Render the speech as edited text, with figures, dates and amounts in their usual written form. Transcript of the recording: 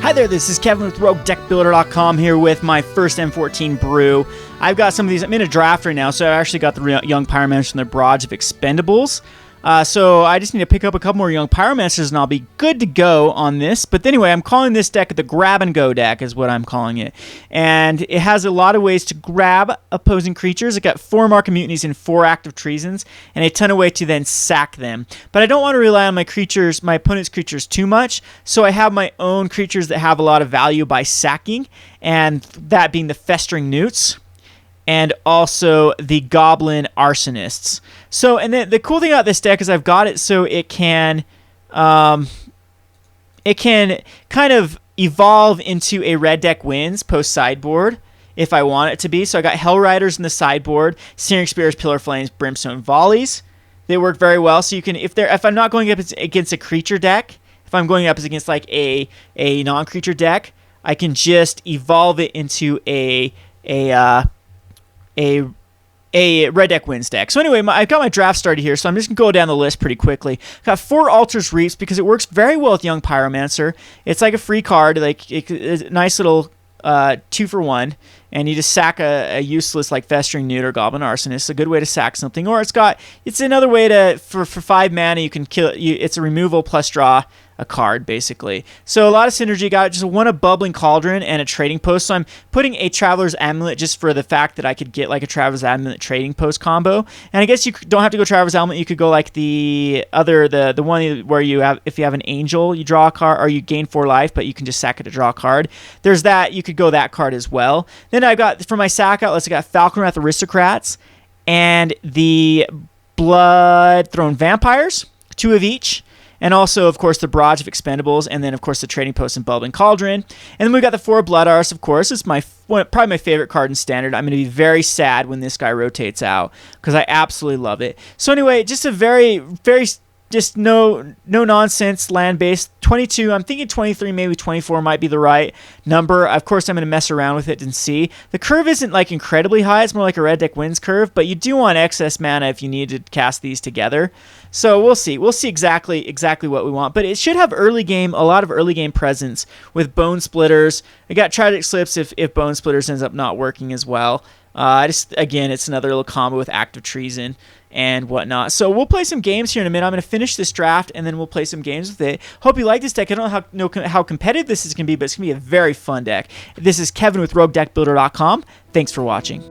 Hi there, this is Kevin with Roguedeckbuilder.com here with my first M14 brew. I've got some of these. I'm in a draft right now, so I actually got the young pyromancers from the Barrage of Expendables. So I just need to pick up a couple more young pyromancers and I'll be good to go on this. But anyway, I'm calling this deck the grab and go deck is what I'm calling it. And it has a lot of ways to grab opposing creatures. It got 4 Mark of Mutinies and 4 Active Treasons and a ton of way to then sack them. But I don't want to rely on my creatures, my opponent's creatures too much. So I have my own creatures that have a lot of value by sacking, and that being the Festering Newts and also the Goblin Arsonists. So, and then the cool thing about this deck is I've got it so it can kind of evolve into a red deck wins post sideboard if I want it to be. So I got Hell Riders in the sideboard, Searing Spears, Pillar Flames, Brimstone Volleys. They work very well. So you can, if I'm not going up against a creature deck, if I'm going up against like a non-creature deck, I can just evolve it into a red deck wins deck. So anyway, I've got my draft started here, so I'm just going to go down the list pretty quickly. Got 4 Altar's Reaps because it works very well with Young Pyromancer. It's like a free card, like it's a nice little 2 for 1, and you just sack a useless like Festering Newt or Goblin Arsonist. It's a good way to sack something. Or it's another way to, for 5 mana, you can kill, it's a removal plus draw a card, basically. So a lot of synergy. Got just one of Bubbling Cauldron and a Trading Post. So I'm putting a Traveler's Amulet just for the fact that I could get like a Traveler's Amulet Trading Post combo. And I guess you don't have to go Traveler's Amulet. You could go like the one where you have, if you have an Angel, you draw a card, or you gain 4 life, but you can just sack it to draw a card. There's that. You could go that card as well. Then I got, for my sack outlets, I got Falconwrath Aristocrats and the Blood Throne Vampires, 2 of each. And also, of course, the Barrage of Expendables, and then, of course, the Trading Post and Bubbling Cauldron. And then we got the 4 Blood Arse, of course. It's probably my favorite card in Standard. I'm going to be very sad when this guy rotates out because I absolutely love it. So anyway, just a very, very, just no nonsense land-based 22. I'm thinking 23, maybe 24 might be the right number. Of course, I'm going to mess around with it and see. The curve isn't like incredibly high. It's more like a red deck wins curve, but you do want excess mana if you need to cast these together. So we'll see. We'll see exactly what we want. But it should have a lot of early game presence with Bone Splitters. I got Tragic Slips if Bone Splitters ends up not working as well. Again, it's another little combo with Active Treason and whatnot. So we'll play some games here in a minute. I'm going to finish this draft, and then we'll play some games with it. Hope you like this deck. I don't know how competitive this is going to be, but it's going to be a very fun deck. This is Kevin with Roguedeckbuilder.com. Thanks for watching.